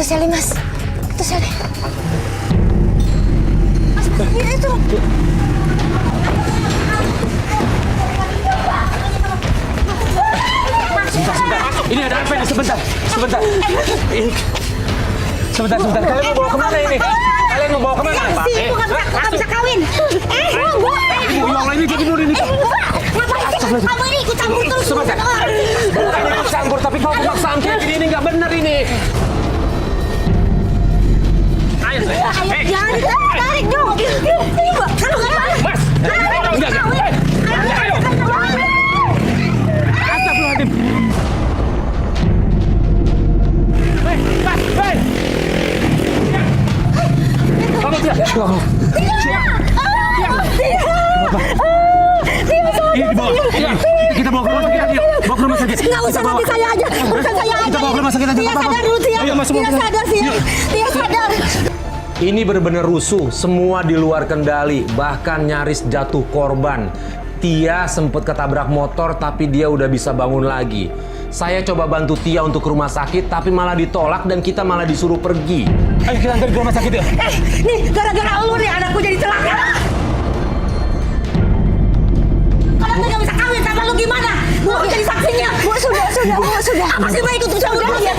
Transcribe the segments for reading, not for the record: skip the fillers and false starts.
Itu Sally, Mas. Itu Sally. Mas, ya itu. Sebentar. Ini ada apa ini? Sebentar. Ini. Sebentar. Kalian mau bawa kemana ini? Kalian mau bawa kemana, Pak? Ibu nggak bisa kawin. Bu. Ibu, yang lainnya jadi dulu ini. Ngapain sih kamu ini ikut campur terus? Sebentar. Bukan ikut campur, tapi kau pemaksaan kayak gini ini nggak benar ini. Ayo, Jangan tarik dong. Kalau Mas. Enggak. Ayo. Astagfirullahaladzim. Hei. Kamu tidak. Ini dibawa. Kita bawa ke rumah sakit aja. Bawa ke rumah sakit. Nggak usah, nanti saya aja. Urusan saya aja. Kita bawa ke rumah sakit aja. Dia sadar dulu, Tia. Dia sadar sih. Dia sadar. Ini benar-benar rusuh, semua di luar kendali, bahkan nyaris jatuh korban. Tia sempat ketabrak motor, tapi dia udah bisa bangun lagi. Saya coba bantu Tia untuk ke rumah sakit, tapi malah ditolak dan kita malah disuruh pergi. Ayo kita antar ke rumah sakit ya. Nih, gara-gara lu nih anakku jadi celaka. Kalau gue nggak bisa kawin sama lu gimana? Gue jadi saksinya. Bu, sudah. Apa sih baik itu campur terus ya?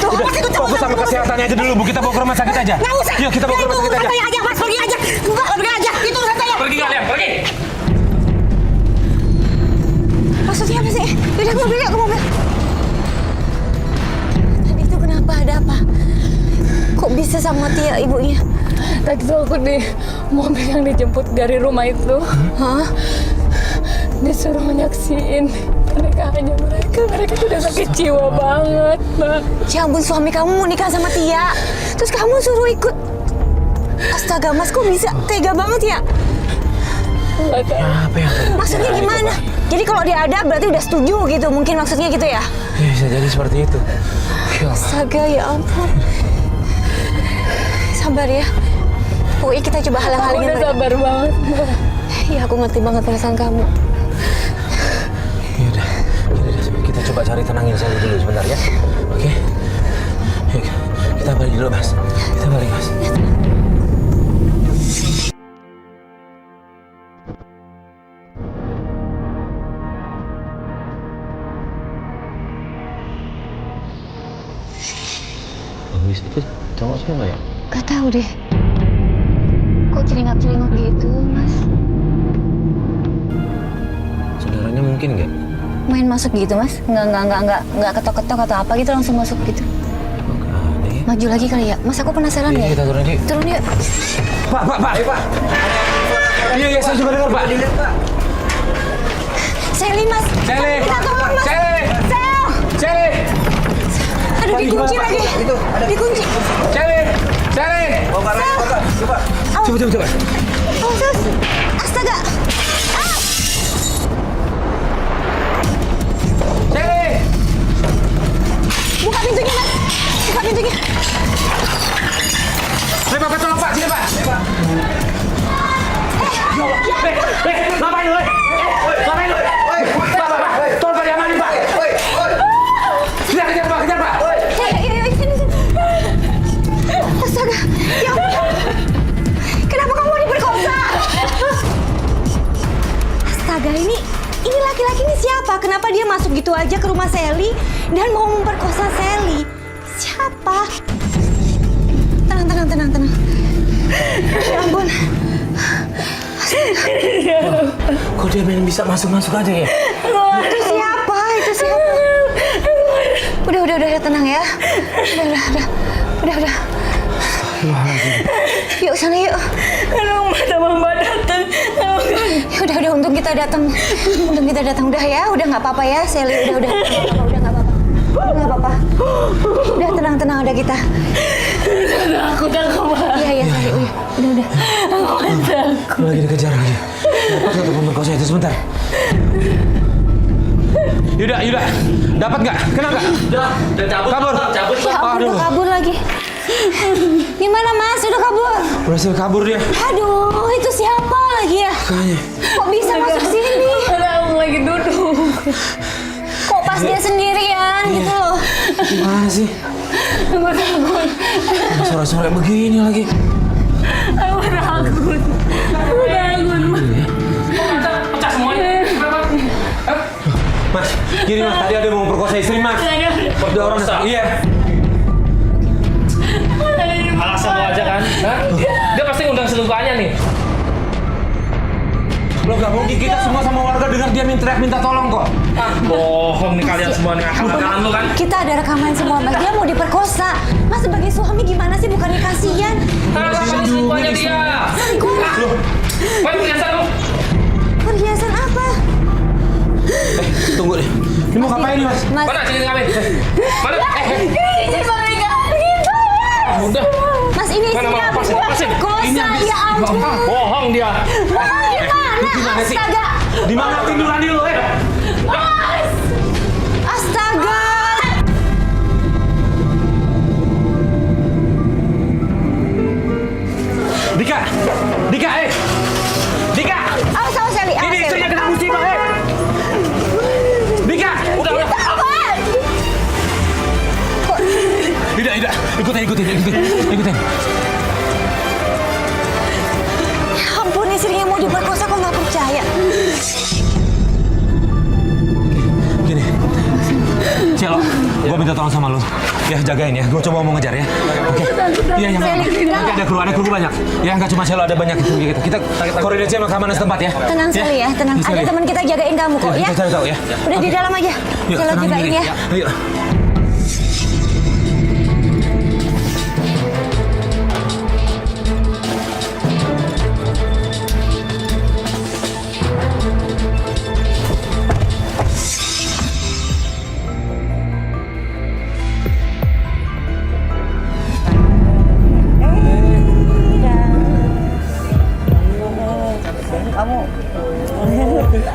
Fokus sama kesehatannya aja dulu, Bu. Kita bawa ke rumah sakit aja. Nggak usah. Yuk, kita bawa ke rumah sakit aja. Saya aja, Mas. Pergi aja. Pergi aja. Itu urusan saya. Pergi kalian, pergi. Maksudnya apa sih? Yaudah, ke mobil. Tadi itu kenapa? Ada apa? Kok bisa sama Tia ibunya? Tadi tuh aku di mobil yang dijemput dari rumah itu. Hah? Disuruh menyaksiin mereka sudah sakit jiwa banget, Mbak. Ya ampun, suami kamu mau nikah sama Tia, terus kamu suruh ikut. Astaga, Mas, kok bisa tega banget ya? Apa ya? Maksudnya gimana? Jadi kalau dia ada berarti udah setuju gitu, mungkin maksudnya gitu ya? Ya, bisa jadi seperti itu. Astaga, ya ampun. Sabar ya. Pokoknya kita coba halang-halingin Aku udah mereka. sabar banget, Mbak. Ya, aku ngerti banget perasaan kamu. Yaudah, kita coba cari tenangin Sally dulu sebentar ya. Oke? Yuk, kita balik dulu, Mas. Kita balik, Mas. Habis itu cowok siapa ya? Gak tahu deh. Kok celingak-celingak gitu, Mas? Saudaranya mungkin nggak? Main masuk gitu, Mas? Nggak ketok-ketok atau apa gitu, langsung masuk gitu. Oh, nggak ada ya? Maju lagi kali ya? Mas, aku penasaran Iya, ya. kita turun yuk. Turun yuk. Pak. Iya, saya juga dengar, Pak. Sally, Mas. Sally. Kita tolong, Mas. Sally. Sel. Aduh, dikunci lagi. Dikunci. Sally. Coba. Oh, sus. Astaga. Ah. Sally. Buka pintunya, Mas. Buka pintunya. Pak, tolong, Pak. Sini, Pak. Ngapain lu? Ngapain lu? Pak. Tolong, Pak, diamanin, Pak. Kejar, Pak. Sini. Astaga. Ya ampun. Kenapa kamu diperkosa? Astaga, ini laki-laki ini siapa? Kenapa dia masuk gitu aja ke rumah Sally dan mau memperkosa Sally? Siapa? Tenang. Ya ampun. Kok dia main bisa masuk aja ya? Itu siapa? Udah, tenang ya. Udah. Yuk, sana yuk. Aduh, Mbak datang. Udah, untung kita datang. Udah ya, udah nggak apa-apa ya, Sally. Udah nggak apa-apa. Udah tenang, ada kita. Aku udah kemana? Iya, Sally. Udah. Aku takut. Lagi dikejar lagi. Dapat nggak tuh pemerkosa itu sebentar? Yuda, dapat nggak? Kena nggak? Udah cabut. Ya ampun, udah kabur lagi. Gimana, Mas? Udah kabur? Berhasil kabur dia. Aduh, itu siapa lagi ya? Kayaknya. Kok bisa masuk sini? Aku lagi duduk. Kok pas dia sendirian gitu loh? Gimana sih? Aku takut. Sore-sore begini lagi. Aku takut. Aku takut, Mas. Pecah semuanya. Mas, gini Mas, tadi ada yang mau perkosa istri Mas. Ada orang iya. Alasan lo aja kan? Hah? Dia pasti ngundang selingkuhannya nih. Lo gak mungkin kita semua sama warga dengar dia minta tolong kok. Ah, bohong nih kalian semua nih. Akal-akalan lo kan? Kita ada rekaman semua, Mas. Dia mau diperkosa. Mas sebagai suami gimana sih? Bukannya kasihan. Ah, sama selingkuhannya dia. Selingkuh. Main perhiasan lo. Perhiasan apa? Tunggu deh. Ini mau ngapain nih Mas? Mas, Mana cincin kawin? Mana? Ini pernikahan kita. Udah. Mas ini Mana istrinya mau habis lepasin, lepasin. perkosa. Ya ampun. Bohong dia. Lu gimana sih? Astaga. Di mana tinduran di lo Astaga. Dika! Dika, Dika! Awas, awas, Eli. Ini istrinya kena musibah, Dika! Udah. Apaan? Ida, ikutin. Ya ampun, istrinya mau diperkosa kok nggak percaya. Gini, Cielo, gue minta tolong sama lo. Ya, jagain ya. Gue coba mau ngejar ya. Oke. Iya, yang nanti ada kru banyak. Ya, nggak cuma Cielo, ada banyak itu. Kita koordinasi sama keamanan setempat ya. Tenang sekali ya, tenang. Ada teman kita jagain kamu kok ya. Kita cari tahu ya. Udah di dalam aja. Yuk, Cielo tenang jagain diri. ya. Ayo. Kamu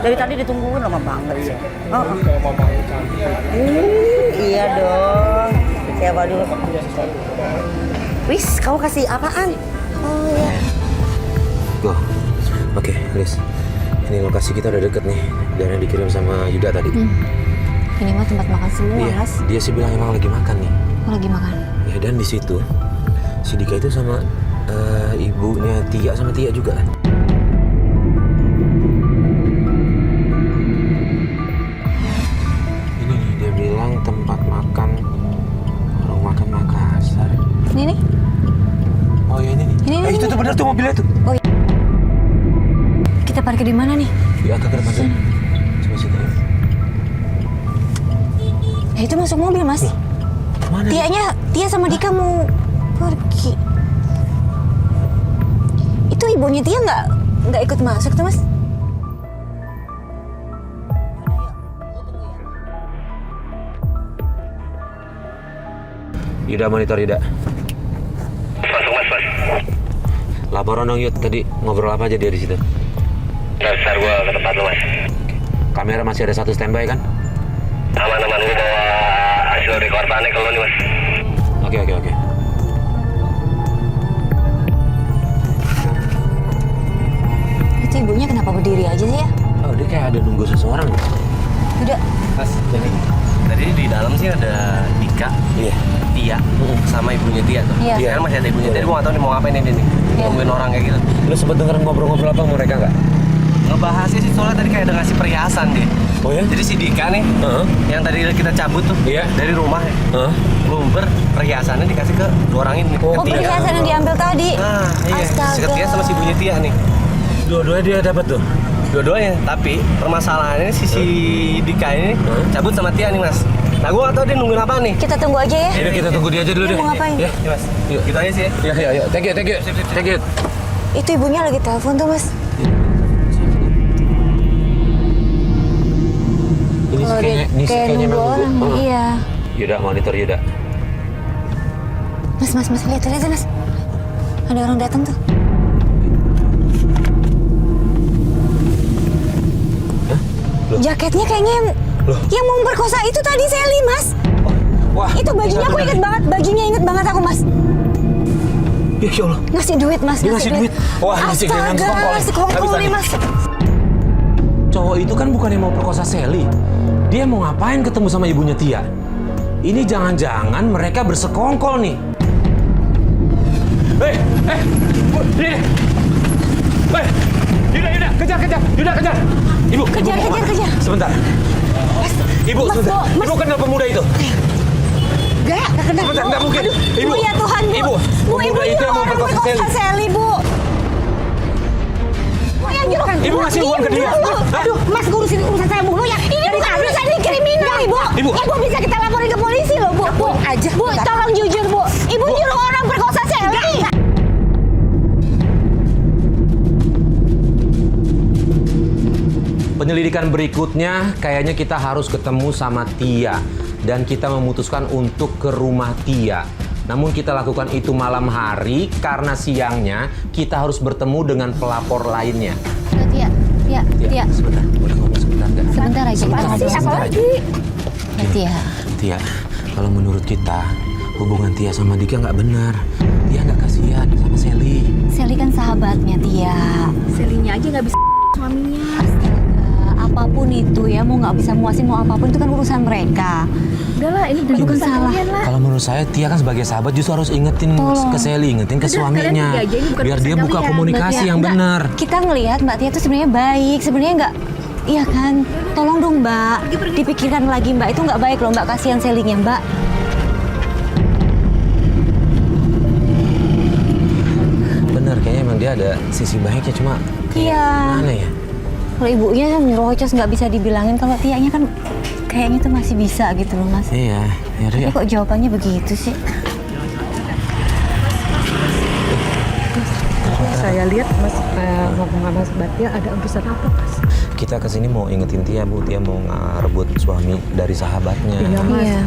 dari tadi ditungguin lama banget sih. Iya dong. Siapa dulu? Wis, kamu kasih apaan? Oh ya. Go. Oke, Liz. Ini lokasi kita udah deket nih. Dan yang dikirim sama Yuda tadi. Ini mah tempat makan semua, Iya, Mas. dia sih bilang emang lagi makan nih. Aku lagi makan. Ya, dan di situ si Dika itu sama ibunya Tia sama Tia juga kan. Ini nih dia bilang tempat makan warung makan Makassar. Ini nih. Oh ya ini nih. Ini, Itu tuh bener tuh mobilnya tuh. Oh iya. Kita parkir di mana nih? Ya agak ke depan tuh. Coba situ. Itu masuk mobil, Mas. Mana? Tia sama Dika mau pergi. Itu ibunya Tia nggak ikut masuk tuh, Mas? Yuda, monitor Yuda. Masuk mas. Laporan dong Yud, tadi ngobrol apa aja dia di situ? Ntar gue ke tempat lu mas. Kamera masih ada satu standby kan? Aman-aman, gue bawa hasil rekordannya ke lu nih mas. Oke. Itu ibunya kenapa berdiri aja sih ya? Oh dia kayak ada nunggu seseorang. Udah. Mas, jadi tadi di dalam sih ada Dika, Iya. Tia, sama ibunya Tia tuh. Iya. Sekarang masih ada ibunya Tia, gue gak tau nih mau ngapain ini nih. Iya. Nungguin orang kayak gitu. Lu sempet denger ngobrol-ngobrol apa sama mereka nggak? Ngebahasnya sih soalnya tadi kayak ada ngasih perhiasan deh. Oh ya? Jadi si Dika nih, Heeh. yang tadi kita cabut tuh Iya. dari rumah ya. Heeh. Lumber perhiasannya dikasih ke dua orang ini. Oh, ke Tia. perhiasan yang diambil tadi. Nah, iya. Astaga. Si Tia sama si ibunya Tia nih. Dua-duanya dia dapat tuh. Dua-duanya, tapi permasalahannya si Dika ini cabut sama Tia nih mas. Nah gue gak tau dia nungguin apa nih. Kita tunggu aja ya. Yaudah kita tunggu dia aja dulu Dia deh. mau ngapain? Ya. Iya mas, Yuk. gitu aja sih ya. Ya. Thank you. Itu ibunya lagi telepon tuh, Mas. Ini Kalau dia ini kayak kayaknya nunggu emang orang. nunggu. Iya. Yuda, monitor Yuda. Mas, lihat, Mas. Ada orang datang tuh. Loh. Jaketnya kayaknya yang mau memperkosa itu tadi Sally, Mas. Wah. Itu bajunya aku inget banget. Bajunya inget banget aku, Mas. Ya Allah. Ngasih duit, Mas. Dia ngasih duit. Wah, ngasih dengan Astaga, sekongkol nih, Mas. Cowok itu kan bukan yang mau perkosa Sally. Dia mau ngapain ketemu sama ibunya Tia? Ini jangan-jangan mereka bersekongkol nih. Yuda, kejar. Ibu, Kejar. sebentar. Ibu, sebentar. Ibu kenal pemuda itu? Enggak kenal. Sebentar, nggak mungkin. Ibu, ya Tuhan, Bu. Ibu, pemuda itu yang mau perkosa Sally. Sally, Bu. Yang nyuruh. Ibu ngasih uang ke dia. Aduh, Mas ngurusin urusan saya mulu ya. Ini bukan urusan ini kriminal, Ibu. Ibu. Ibu bisa kita laporin ke polisi loh, Bu. Bu, tolong jujur, Bu. Ibu nyuruh orang perkosa Sally. Penyelidikan berikutnya kayaknya kita harus ketemu sama Tia dan kita memutuskan untuk ke rumah Tia. Namun kita lakukan itu malam hari karena siangnya kita harus bertemu dengan pelapor lainnya. Tia. Sebentar, boleh ngomong sebentar nggak? Sebentar aja. Sebentar aja. Tia. Tia, kalau menurut kita hubungan Tia sama Dika nggak benar. Tia nggak kasihan sama Sally. Sally kan sahabatnya Tia. Selinya aja nggak bisa suaminya. Apapun itu ya, mau nggak bisa muasin mau apapun itu kan urusan mereka. Udah lah, ini bukan salah. kalian lah. Kalau menurut saya Tia kan sebagai sahabat justru harus ingetin ke Sally, ingetin ke suaminya. kalian pergi aja, ini bukan Biar dia urusan buka kalian. komunikasi yang Mbak, benar. Kita ngelihat Mbak Tia itu sebenarnya baik, sebenarnya nggak. Iya kan, tolong dong Mbak, dipikirkan lagi Mbak, itu nggak baik loh Mbak, kasihan Sally-nya Mbak. Bener, kayaknya emang dia ada sisi baiknya cuma Iya. mana ya? Kalau ibunya kan nyerocos nggak bisa dibilangin, kalau Tianya kan kayaknya tuh masih bisa gitu loh Mas. Iya, yaudah Tapi ya. kok jawabannya begitu sih? Saya lihat Mas ngomong sama Mas Batia ada urusan apa Mas? Kita kesini mau ingetin Tia, Bu. Tia mau ngerebut suami dari sahabatnya. Iya Mas, Iya.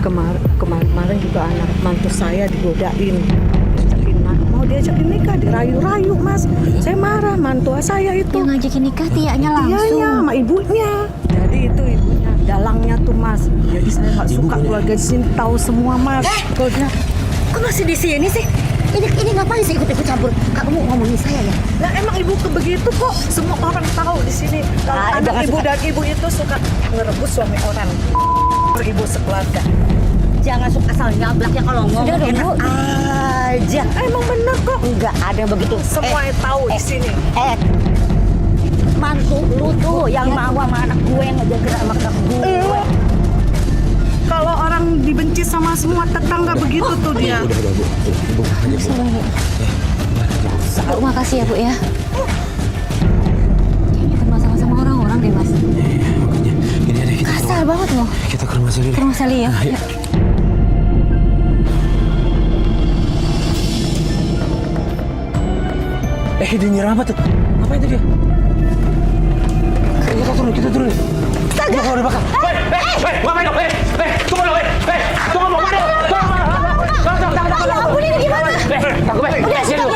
kemarin juga anak mantu saya digodain. Mau diajakin nikah, dirayu-rayu Mas. Saya marah, mantu saya itu. Yang ngajakin nikah Tianya langsung. Ianya sama ibunya. Jadi itu ibunya, dalangnya tuh Mas. Jadi saya nggak Ibu suka punya- keluarga di sini tahu semua Mas. Kalau dia, Kok masih di sini sih? Ini ngapain sih ikut campur? Kamu ngomongin saya ya? nah emang ibu begitu kok. Semua orang tahu di sini. Kalau anak ibu dan ibu itu suka ngerebut suami orang. Ibu sekeluarga. Jangan suka asal nyablak ya kalau ngomong enak aja. Emang bener kok. Enggak ada begitu. Semua yang tahu di sini. Mantu lu tuh yang mau sama anak gue yang ngejaga sama anak gue. Kalau orang dibenci sama semua tetangga begitu tuh dia. Udah, Bu. Tuh, Ibu aja, Bu. Makasih ya Bu ya. Kayaknya bermasalah sama orang-orang deh Mas. Makanya, gini deh kita Kasar banget loh. Kita ke rumah Sally. Ke rumah Sally ya. Ayo. Dia nyerang apa tuh? Apa itu dia? Kita turun. Astaga! Kita di belakang. Ngapain dong? Tunggu dong, tunggu dong. Ya ampun ini gimana? Udah sikat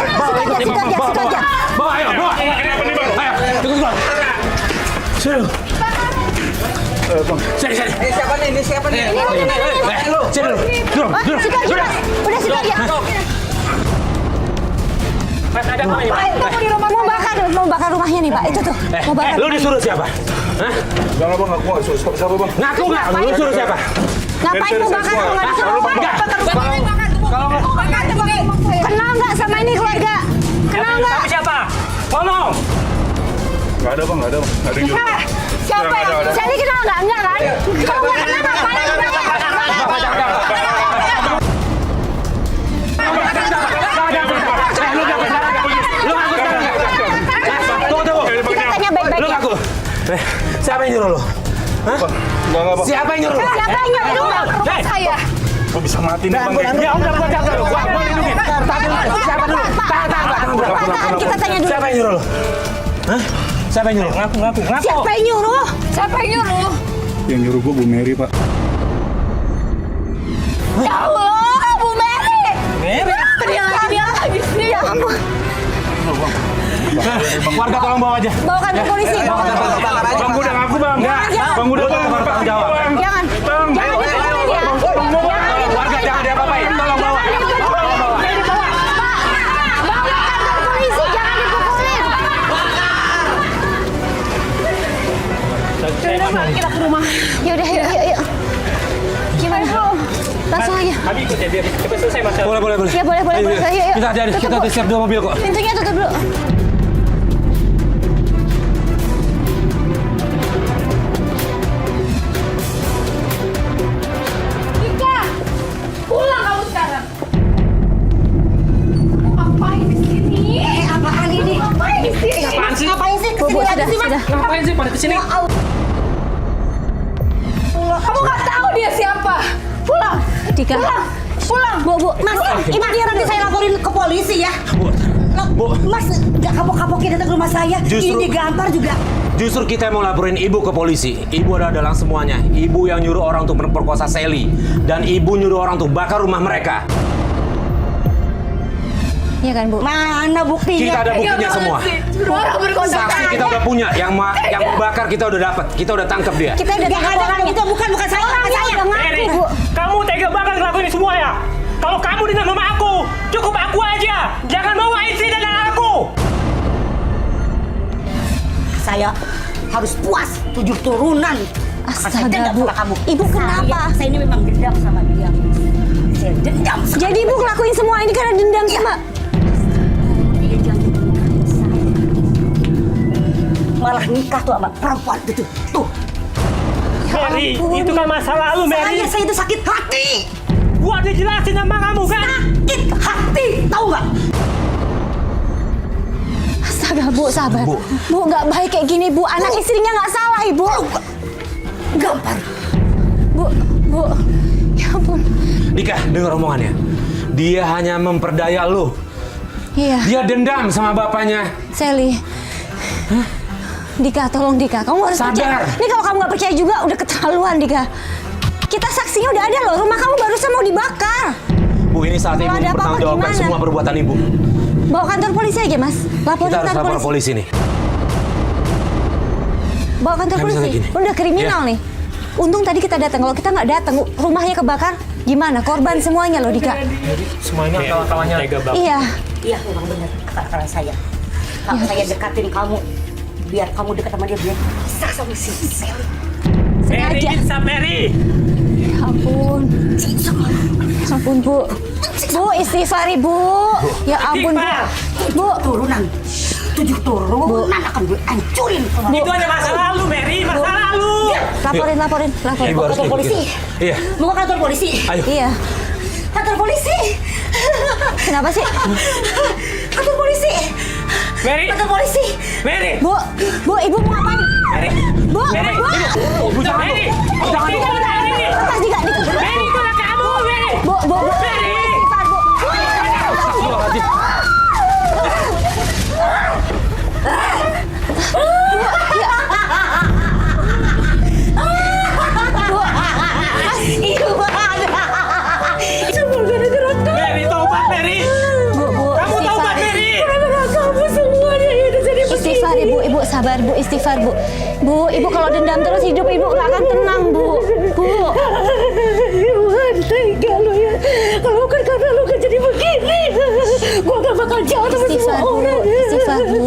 aja. Bawa, ayo, bawa. Ayo, tunggu. Sini. Sini. Siapa nih? Ini siapa nih? Sini dulu. Duduk. Udah sikat ya. Mau bakar rumahnya nih Pak. Itu tuh. Mau bakar. Lu disuruh siapa? Hah? Bang, abang ngaku nggak suruh siapa bang? Ngaku nggak? Lu suruh siapa? Ngapain mau bakar rumah? Enggak. Kenal nggak sama ini keluarga? Kenal nggak? Tapi siapa? Ngomong. Nggak ada bang, nggak ada bang. Nggak ada yang nyuruh. Siapa ya? Sally kenal nggak? Enggak kan? Kalau nggak kenal ngapain kita tanya baik-baik Lu ya. ngaku. Siapa yang nyuruh lu? Hah? Nggak bang. Siapa yang nyuruh lu? Siapa yang nyuruh rumah saya? Kok bisa mati nih bang? Ya udah, gua lindungin. Siapa dulu? Tahan. Kita tanya dulu. Siapa yang nyuruh lu? Hah? Siapa yang nyuruh? Ngaku. Siapa yang nyuruh? Siapa yang nyuruh? Yang nyuruh gua Bu Mary pak. Ya Allah, Bu Mary. Dia lagi. Ya ampun. Warga tolong bawa aja. Bawakan ke polisi. Bang, gua udah ngaku bang. Jangan. Bang, gua udah tanggung jawab. Jangan. Bang. Jangan dipukulin ya. Warga jangan diapa-apain. Tolong bawa. Bawakan ke polisi, jangan dipukulin. Kita ke rumah. Yaudah, yuk. Gimana? Abi ikut ya biar cepat selesai masalah. Boleh. Ya boleh. Ayo, Ayo, ayo. Kita hati-hati, Tutup, kita Bu. siap dua mobil kok. Pintunya tutup dulu. Dika, pulang kamu sekarang. Ngapain di sini? Apaan ini? Ngapain di sini? Apaan sih? Ngapain sih? Bu, Kesini lagi sudah, sih, Mas. sudah. Ngapain sih pada kesini? Kamu nggak tahu dia siapa? Pulang. Dika. Pulang. Bu. Mas, ini dia nanti saya laporin ke polisi ya. Bu. Mas, nggak kapok-kapokin datang ke rumah saya. Justru- Ini digampar juga. Justru kita mau laporin ibu ke polisi. Ibu adalah dalang semuanya. Ibu yang nyuruh orang untuk memperkosa Sally. Dan ibu nyuruh orang untuk bakar rumah mereka. Iya kan, Bu? Mana buktinya? Kita ada buktinya semua. Orang berkontak. Saksi kita udah punya. Yang bakar kita udah dapat. Kita udah tangkap dia. Kita udah tangkap orangnya. Itu bukan saya. Saya udah Mary, ngaku, Bu. kamu tega banget ngelakuin ini semua ya? Kalau kamu dengan mama aku, cukup aku aja. Jangan bawa istri dan anak aku. Saya harus puas 7 turunan. Astaga, Saya dendam Bu. sama kamu. Ibu kenapa? Saya ini memang dendam sama dia. Saya dendam sama Jadi Ibu ngelakuin semua ini karena dendam sama... dia. Jangan menikahi saya. Malah nikah tuh sama perempuan itu. Tuh, Mary, ampun. itu kan masa lalu, Mary. saya itu sakit hati. Gua udah jelasin sama kamu kan? Sakit hati, tahu nggak? Astaga, Bu, sabar. Bu. Bu, nggak baik kayak gini, Bu. Anak istrinya nggak salah, Ibu. Gampar. Bu. Ya ampun. Dika, dengar omongannya. Dia hanya memperdaya lu. Iya, Dia dendam sama bapaknya. Sally. Dika, tolong Dika. Kamu harus Sadar. percaya. Ini kalau kamu nggak percaya juga udah keterlaluan, Dika. Kita saksinya udah ada loh. Rumah kamu barusan mau dibakar. Bu, ini saat ibu Kalau ada apa-apa mempertanggungjawabkan gimana? semua perbuatan ibu. Bawa kantor polisi aja, Mas. Laporin Kita harus kantor lapor polisi nih. Bawa kantor Nggak bisa polisi. kayak gini. Udah kriminal Iya. nih. Untung tadi kita datang. Kalau kita nggak datang, rumahnya kebakar. Gimana? Korban semuanya loh, Dika. Semuanya kawan-kawannya tega banget. Iya. Iya, memang benar kata saya. Kalau saya dekatin kamu, biar kamu dekat sama dia, biar bisa sama si Sally. Mary, Sengaja. insaf Mary. Ya ampun. Ya ampun, Bu. Bu, istighfari, Bu. Ya ampun, Bu. Istighfar. Bu. Turunan, 7 turunan akan gue hancurin. Itu hanya masa lalu, Mary. Masa lalu. Laporin. Ibu harus kantor kayak polisi. begitu. Iya. Mau ke kantor polisi. Ayo. Iya. Kantor polisi. Kenapa sih? Kantor polisi. Mary. Kantor polisi. Mary. Bu, Ibu mau ngapain? Mary. Bu, Mary. Bu. Ibu jangan. Mary. Bu, jangan. Itu anak Mary. Lepas, Dika. Mary, itu anak kamu, Mary. Bu. Mary. Istighfar, Bu. Astagfirullahaladzim. Mary, taubat, Mary. Bu, Kamu taubat, istighfar. Mary. Kamu semuanya udah jadi Istighfar, Ibu sabar, Bu, istighfar, Bu. Bu, Ibu kalau dendam terus hidup Ibu nggak akan tenang, Bu. Bu. Tuhan, tega lo ya. Kalau bukan karena lo kan jadi begini. Gua gak bakal jauh sama semua Istighfar, Bu. orang. Istighfar, Bu.